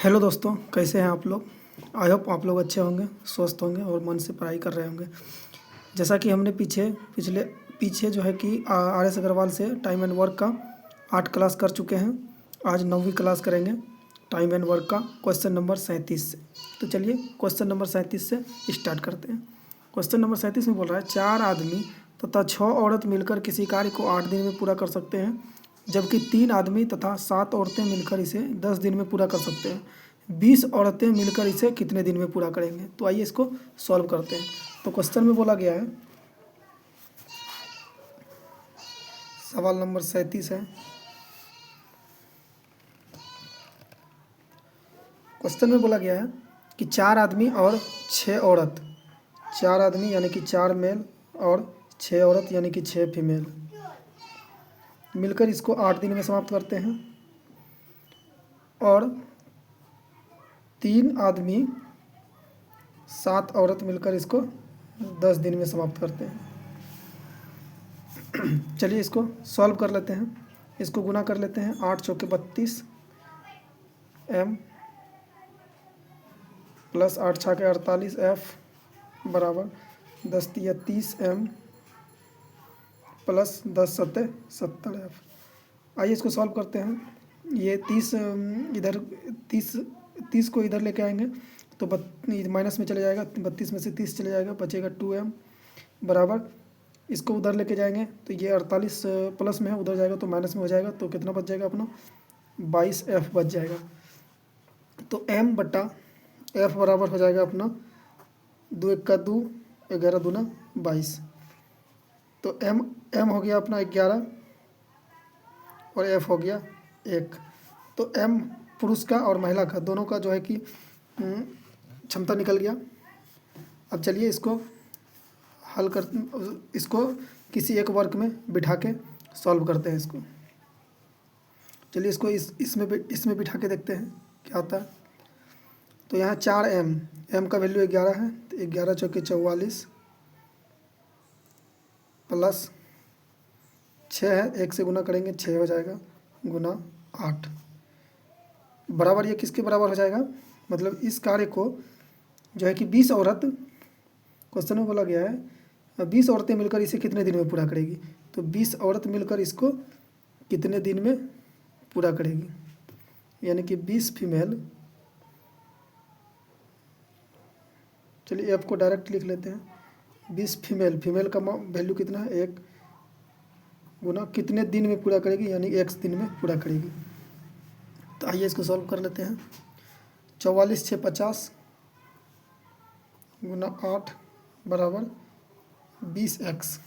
Hello दोस्तों, कैसे हैं आप लोग। आई होप आप लोग अच्छे होंगे, स्वस्थ होंगे और मन से पढ़ाई कर रहे होंगे। जैसा कि हमने पीछे जो है कि आर एस अग्रवाल से टाइम एंड वर्क का 8 क्लास कर चुके हैं। आज 9वीं क्लास करेंगे टाइम एंड वर्क का क्वेश्चन नंबर 37 से। तो चलिए क्वेश्चन नंबर 37 से स्टार्ट करते हैं। क्वेश्चन नंबर 37 में बोल रहा है 4 आदमी तथा 6 औरत मिलकर किसी कार्य को 8 दिन में पूरा कर सकते हैं, जबकि 3 आदमी तथा 7 औरतें मिलकर इसे 10 दिन में पूरा कर सकते हैं। 20 औरतें मिलकर इसे कितने दिन में पूरा करेंगे। तो आइए इसको सॉल्व करते हैं। तो क्वेश्चन में बोला गया है, सवाल नंबर 37 है। क्वेश्चन में बोला गया है कि 4 आदमी और 6 औरत, 4 आदमी यानी कि 4 मेल और 6 औरत यानी कि 6 फीमेल मिलकर इसको 8 दिन में समाप्त करते हैं, और 3 आदमी 7 औरत मिलकर इसको 10 दिन में समाप्त करते हैं। चलिए इसको सॉल्व कर लेते हैं। इसको गुना कर लेते हैं। 8 चौके 32 एम प्लस 8 छाके 48 एफ बराबर 10 तिया 30 एम प्लस 10 सत्ते 70 एफ। आइए इसको सॉल्व करते हैं। ये 30 इधर 30 को इधर लेके आएंगे तो माइनस में चले जाएगा, 32 में से 30 चले जाएगा, बचेगा 2m बराबर। इसको उधर लेके जाएंगे तो ये 48 प्लस में है, उधर जाएगा तो माइनस में हो जाएगा, तो कितना बच जाएगा अपना 22f बच जाएगा। तो m बटा f बराबर हो जाएगा अपना 2 1 का 2, 11 दूना 22। तो m हो गया अपना 11 और f हो गया 1। तो m पुरुष का और महिला का दोनों का जो है कि क्षमता निकल गया। अब चलिए इसको हल कर, इसको किसी एक वर्ग में बिठा के सॉल्व करते हैं इसको। चलिए इसको इसमें बिठा के देखते हैं क्या होता है। तो यहाँ 4m का वैल्यू 11 है, तो 11 चौके 44 प्लस 6 है, 1 से गुना करेंगे 6 हो जाएगा, गुना 8 बराबर। ये किसके बराबर हो जाएगा, मतलब इस कार्य को जो है कि 20 औरत, क्वेश्चन में बोला गया है 20 औरतें मिलकर इसे कितने दिन में पूरा करेगी। तो 20 औरत मिलकर इसको कितने दिन में पूरा करेगी, यानी कि 20 फीमेल। चलिए f को डायरेक्ट लिख लेते हैं। 20 फीमेल का वैल्यू कितना है, 1 गुना कितने दिन में पूरा करेगी, यानी x दिन में पूरा करेगी। तो आइए इसको सॉल्व कर लेते हैं। 44 6 50 गुना 8 बराबर 20x।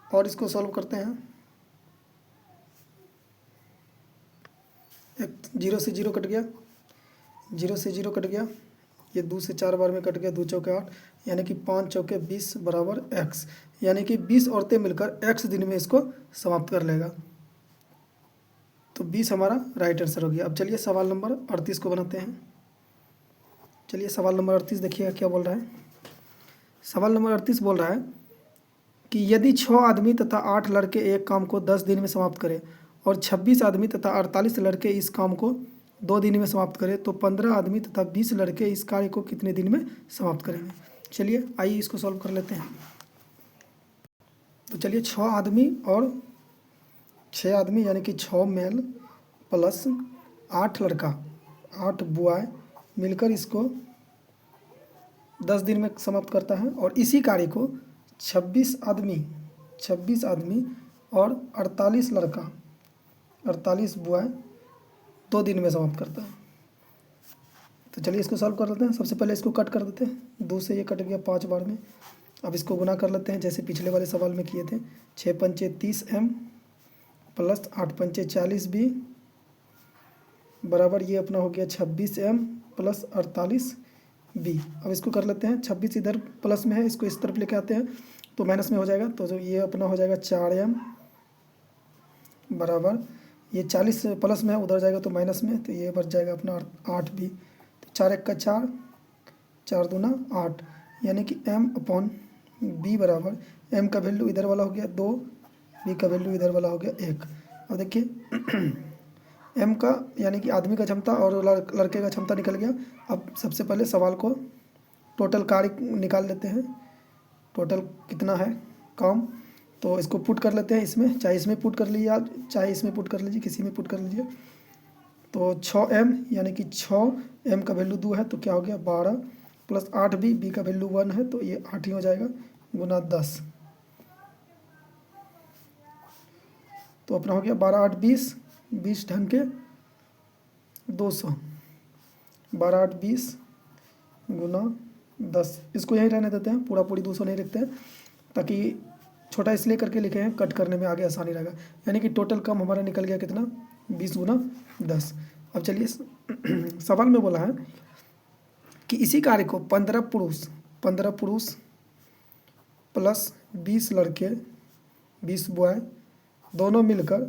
और इसको सॉल्व करते हैं। 0 से 0 कट गया, 0 से 0 कट गया, ये 2 से 4 बार में कट गया, 2 चौके 8 यानी कि 5 चौके 20 बराबर x, यानी कि 20 औरतें मिलकर x दिन में इसको समाप्त कर लेगा। तो 20 हमारा राइट आंसर हो गया। अब चलिए सवाल नंबर 38 को बनाते हैं। चलिए सवाल नंबर 38 देखिएगा क्या बोल रहा है। सवाल नंबर 38 बोल रहा है कि यदि 6 आदमी तथा 8 लड़के एक काम को 10 दिन में समाप्त करें और 26 आदमी तथा 48 लड़के इस काम को 2 दिन में समाप्त करें, तो 15 आदमी तथा 20 लड़के इस कार्य को कितने दिन में समाप्त करेंगे। चलिए आइए इसको सॉल्व कर लेते हैं। तो चलिए 6 आदमी और 6 आदमी यानी कि 6 मेल प्लस 8 लड़का 8 बॉय मिलकर इसको 10 दिन में समाप्त करता है, और इसी कार्य को 26 आदमी और 48 लड़का 48 बॉय 2 दिन में समाप्त करता है। तो चलिए इसको सॉल्व कर लेते हैं। सबसे पहले इसको कट कर देते हैं। 2 से ये कट गया 5 बार में। अब इसको गुना कर लेते हैं जैसे पिछले वाले सवाल में किए थे। 6 पंचे 30m प्लस 8 पंचे 40b बराबर ये अपना हो गया 26m प्लस 48b। अब इसको कर लेते हैं। 26 इधर प्लस में है, इसको इस तरफ लेके आते हैं तो माइनस में हो जाएगा, तो जो ये अपना हो जाएगा 4m बराबर ये 40 प्लस में है, उधर जाएगा तो माइनस में, तो ये बच जाएगा अपना 8b। तो 4 1 का 4, 4 दूना 8, यानी कि m/b बराबर m का वैल्यू इधर वाला हो गया 2, b का वैल्यू इधर वाला हो गया 1। अब देखिए एम का यानी कि आदमी का क्षमता और लड़के का क्षमता निकल गया। अब सबसे पहले सवाल को टोटल कार्य निकाल लेते हैं, टोटल कितना है काम। तो इसको पुट कर लेते हैं इसमें, चाहे इसमें पुट कर लीजिए आप, चाहे इसमें पुट कर लीजिए, किसी में पुट कर लीजिए। तो 6m यानी कि 6m का वैल्यू 2 है तो क्या हो गया 12 प्लस 8b, b का वैल्यू 1 है तो ये 8 ही हो जाएगा, गुना 10। तो अपना हो गया 12 8 20, 20 ढंग के 200, 12 8 20 गुना 10। इसको यहीं रहने देते हैं, पूरा पूरी 200 नहीं लिखते हैं, ताकि छोटा इसलिए करके लिखे हैं, कट करने में आगे आसानी रहेगा। यानी कि टोटल काम हमारा निकल गया कितना 20 गुना 10। अब चलिए सवाल में बोला है कि इसी कार्य को 15 पुरुष प्लस 20 लड़के 20 बॉय दोनों मिलकर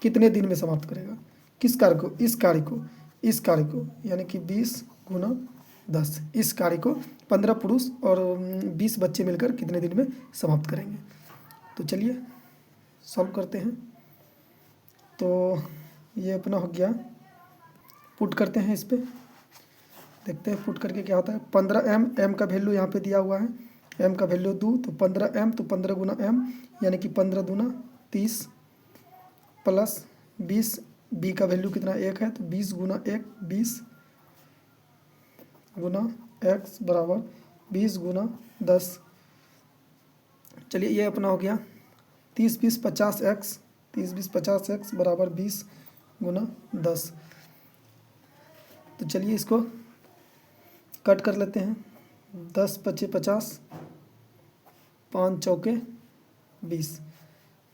कितने दिन में समाप्त करेगा। किस कार्य को, इस कार्य को यानी कि 20 गुना 10, इस कार्य को 15 पुरुष और 20 बच्चे मिलकर कितने दिन में समाप्त करेंगे। तो चलिए सॉल्व करते हैं। तो ये अपना हो गया, पुट करते हैं इस पर, देखते हैं पुट करके क्या होता है। 15m, m का वैल्यू यहाँ पे दिया हुआ है, m का वैल्यू 2 तो 15m, तो 15 गुना m यानी कि 15 दूना 30 प्लस 20, b का वैल्यू कितना 1 है तो 20 गुना 1 20 गुना x बराबर 20 गुना 10। चलिए ये अपना हो गया 30 20 50x, 30 20 50x बराबर 20 गुना 10। तो चलिए इसको कट कर लेते हैं, 10 पचे 50, 5 चौके 20,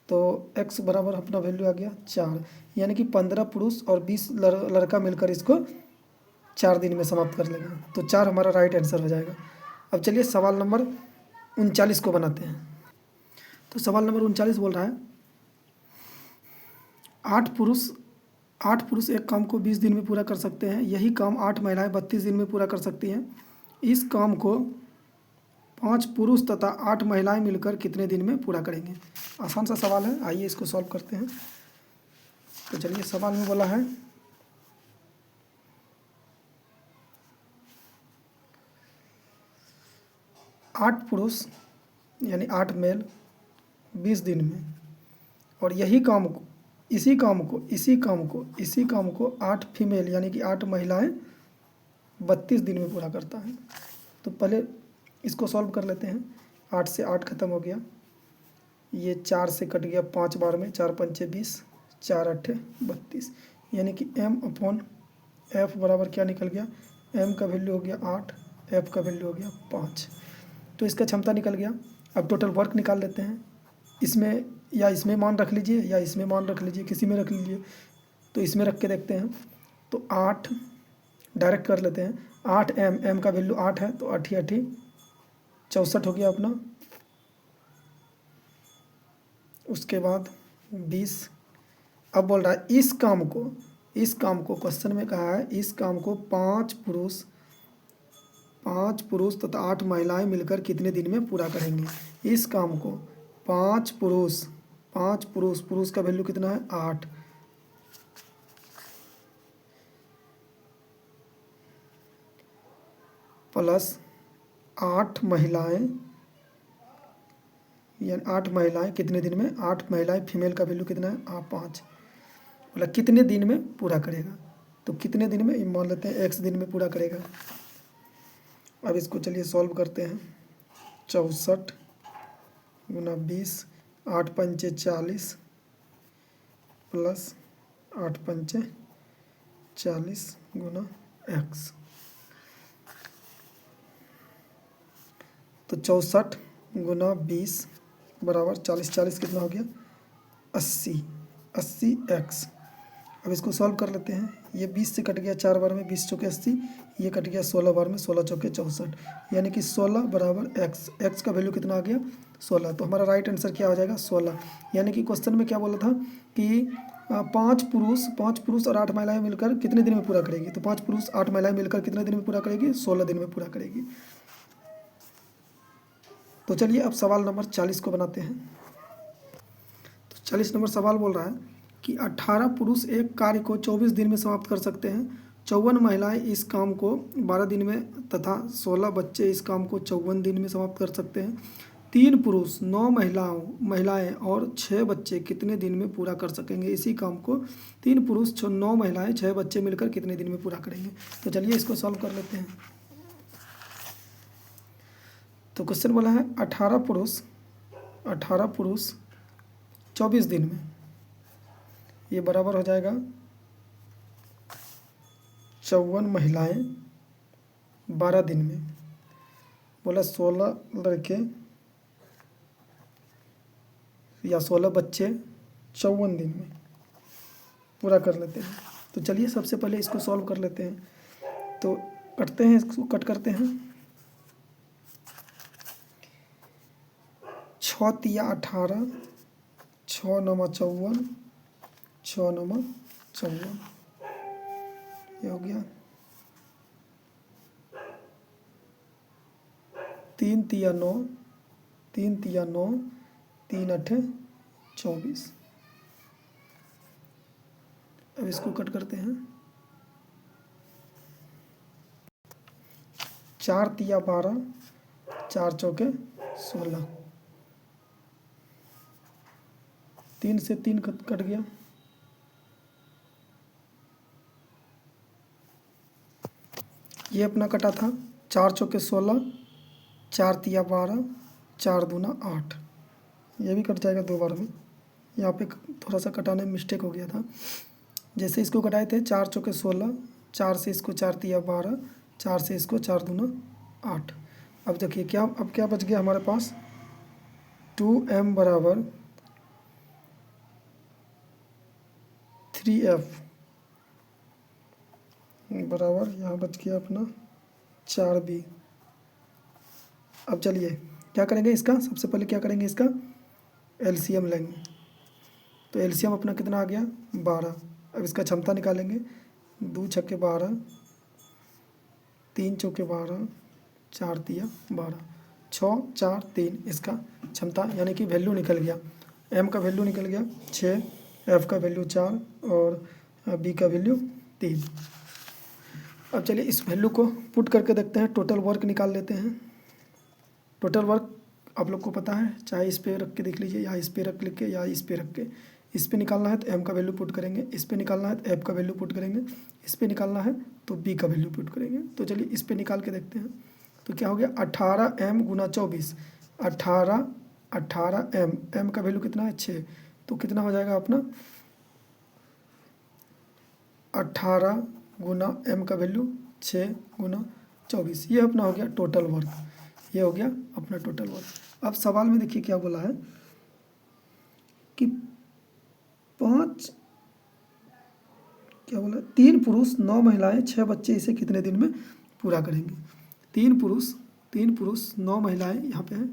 तो x बराबर अपना वैल्यू आ गया 4, यानी कि 15 पुरुष और 20 लड़का मिलकर इसको 4 दिन में समाप्त कर लेगा। तो 4 हमारा राइट आंसर हो जाएगा। अब चलिए सवाल नंबर 39 को बनाते हैं। तो सवाल नंबर 39 बोल रहा है 8 पुरुष एक काम को 20 दिन में पूरा कर सकते हैं, यही काम 8 महिलाएं 32 दिन में पूरा कर सकती हैं। इस काम को 5 पुरुष तथा 8 महिलाएं मिलकर कितने दिन में पूरा करेंगे। आसान सा सवाल है, आइए इसको सॉल्व करते हैं। तो चलिए सवाल में बोला है 8 पुरुष यानी 8 मेल 20 दिन में, और इसी काम को 8 फीमेल यानी कि 8 महिलाएं 32 दिन में पूरा करता है। तो पहले इसको सॉल्व कर लेते हैं। 8 से 8 खत्म हो गया, ये 4 से कट गया 5 बार में, 4 पंचे 20, 4 अट्ठे 32, यानी कि m/f बराबर क्या निकल गया, m का वैल्यू हो गया 8, f का वैल्यू हो गया 5। तो इसका क्षमता निकल गया। अब टोटल वर्क निकाल लेते हैं, इसमें या इसमें मान रख लीजिए या इसमें मान रख लीजिए, किसी में रख लीजिए। तो इसमें रख के देखते हैं, तो 8 डायरेक्ट कर लेते हैं। 8m का वैल्यू 8 है तो 8 8 64 हो गया अपना। उसके बाद 20। अब बोल रहा है इस काम को क्वेश्चन में कहा है इस काम को 5 पुरुष तथा 8 महिलाएं मिलकर कितने दिन में पूरा करेंगे। इस काम को 5 पुरुष का वैल्यू कितना है 8, प्लस 8 महिलाएं, यानी 8 महिलाएं कितने दिन में, 8 महिलाएं फीमेल का वैल्यू कितना है 5, मतलब कितने दिन में पूरा करेगा। तो कितने दिन में मान लेते हैं x दिन में पूरा करेगा। अब इसको चलिए सॉल्व करते हैं। 64 गुना 20, 8 पंचे 40 प्लस 8 पंचे 40 गुना x। तो 64 गुना 20 बराबर 40 40 कितना हो गया 80 x। अब इसको सॉल्व कर लेते हैं। ये 20 से कट गया 4 बार में, 20 चौके 80, ये कट गया 16 बार में, 16 चौके 64, यानी कि 16 बराबर x का वैल्यू कितना आ गया 16। तो हमारा राइट आंसर क्या हो जाएगा 16। यानी कि क्वेश्चन में क्या बोला था कि 5 पुरुष और 8 महिलाएं मिलकर कितने दिन में पूरा करेगी। तो 5 पुरुष 8 महिलाएं मिलकर कितने दिन में पूरा करेगी 16 दिन में पूरा करेगी। तो चलिए अब सवाल नंबर 40 को बनाते हैं। तो 40 नंबर सवाल बोल रहा है कि 18 पुरुष एक कार्य को 24 दिन में समाप्त कर सकते हैं, 54 महिलाएं इस काम को 12 दिन में तथा 16 बच्चे इस काम को 54 दिन में समाप्त कर सकते हैं। 3 पुरुष 9 महिलाएं और 6 बच्चे कितने दिन में पूरा कर सकेंगे? इसी काम को 3 पुरुष 9 महिलाएं 6 बच्चे मिलकर कितने दिन में पूरा करेंगे? तो चलिए इसको सॉल्व कर लेते हैं। तो क्वेश्चन बोला है 18 पुरुष 24 दिन में, ये बराबर हो जाएगा 54 महिलाएं 12 दिन में। बोला 16 लड़के या 16 बच्चे 54 दिन में पूरा कर लेते हैं। तो चलिए सबसे पहले इसको सॉल्व कर लेते हैं। तो कटते हैं, इसको कट करते हैं। 6 तिया 18, 6 नमा 54, 6 नमा 54, ये हो गया। 3 तिया 9, 3 तिया 9, 3 8 24। अब इसको कट करते हैं। 4 तिया 12, 4 चौके 16, 3 से 3 कट गया। ये अपना कटा था 4 चौके 16, 4 तिया 12, 4 दूना 8, ये भी कट जाएगा 2 बार में। यहाँ पे थोड़ा सा कटाने में मिस्टेक हो गया था। जैसे इसको कटाए थे 4 चौके 16, 4 से इसको 4 तिया 12, 4 से इसको 4 दूना 8। अब देखिए क्या बच गया हमारे पास, 2m बराबर 3f बराबर यहाँ बच गया अपना 4b। अब चलिए क्या करेंगे इसका, सबसे पहले क्या करेंगे इसका एलसीएम लेंगे। तो एलसीएम अपना कितना आ गया 12। अब इसका क्षमता निकालेंगे, 2 छक्के 12, 3 चौके 12, 4 तिया 12, 6 4 3 इसका क्षमता यानी कि वैल्यू निकल गया। एम का वैल्यू निकल गया 6, एफ का वैल्यू 4 और बी का वैल्यू 3। अब चलिए इस वैल्यू को पुट करके देखते हैं, टोटल वर्क निकाल लेते हैं। टोटल वर्क आप लोग को पता है, चाहे इस पे रख के देख लीजिए या इस पे रख के या इस पे रख के। इस पे निकालना है तो एम का वैल्यू पुट करेंगे, इस पे निकालना है तो एफ का वैल्यू पुट करेंगे, इस पे निकालना है तो बी का वैल्यू पुट करेंगे। तो चलिए इस पे निकाल के देखते हैं। तो क्या हो गया 18m गुना 24, 18 एम का वैल्यू कितना है 6, तो कितना हो जाएगा अपना 18 गुना एम का वैल्यू 6 गुना 24। ये अपना हो गया टोटल वर्क, ये हो गया अपना टोटल वर्क। अब सवाल में देखिए क्या बोला है कि 3 पुरुष 9 महिलाएं 6 बच्चे इसे कितने दिन में पूरा करेंगे? 3 पुरुष 9 महिलाएं, यहाँ पे है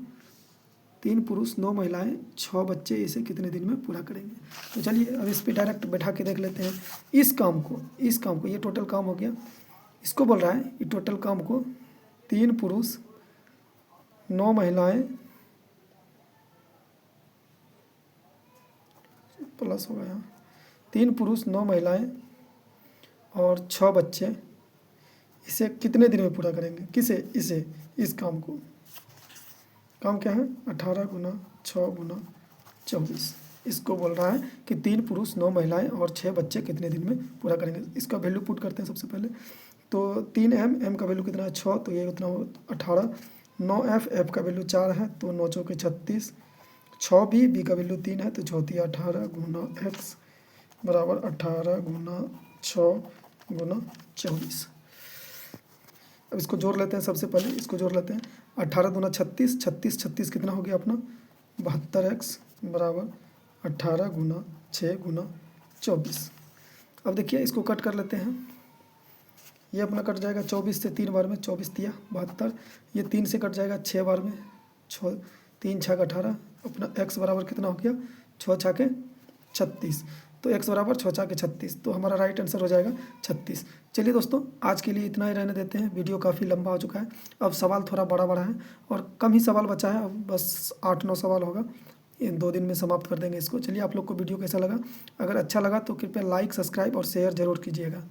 3 पुरुष 9 महिलाएं 6 बच्चे इसे कितने दिन में पूरा करेंगे? तो चलिए अब इस पे डायरेक्ट बैठा के देख लेते हैं। इस काम को ये टोटल काम हो गया। इसको बोल रहा है ये टोटल काम को 3 पुरुष 9 महिलाएं प्लस हो गया 3 पुरुष 9 महिलाएं और 6 बच्चे इसे कितने दिन में पूरा करेंगे? इस काम को, काम क्या है 18 गुना 6 गुना 24। इसको बोल रहा है कि 3 पुरुष 9 महिलाएं और 6 बच्चे कितने दिन में पूरा करेंगे। इसका वैल्यू पुट करते हैं सबसे पहले। तो 3m का वैल्यू कितना है 6, तो ये उतना 18, 9f एफ का वैल्यू 4 है तो 9 चौके 36, 6b बी का वैल्यू 3 है तो 4 18 गुना x बराबर 18 गुना 6 गुना 24। अब इसको जोड़ लेते हैं, सबसे पहले इसको जोड़ लेते हैं। 18 दूना 36, 36 कितना हो गया अपना 72x बराबर 18 गुना 6 गुना 24। अब देखिए इसको कट कर लेते हैं। ये अपना कट जाएगा 24 से 3 बार में, 24 तिया 72। ये 3 से कट जाएगा 6 बार में, 3 छः 18। अपना x बराबर कितना हो गया 6 छः 36, तो x बराबर 6 छः 36, तो हमारा राइट आंसर हो जाएगा 36। चलिए दोस्तों आज के लिए इतना ही रहने देते हैं, वीडियो काफ़ी लंबा हो चुका है। अब सवाल थोड़ा बड़ा है और कम ही सवाल बचा है, अब बस 8-9 सवाल होगा। इन 2 दिन में समाप्त कर देंगे इसको। चलिए आप लोग को वीडियो कैसा लगा, अगर अच्छा लगा तो कृपया लाइक, सब्सक्राइब और शेयर जरूर कीजिएगा।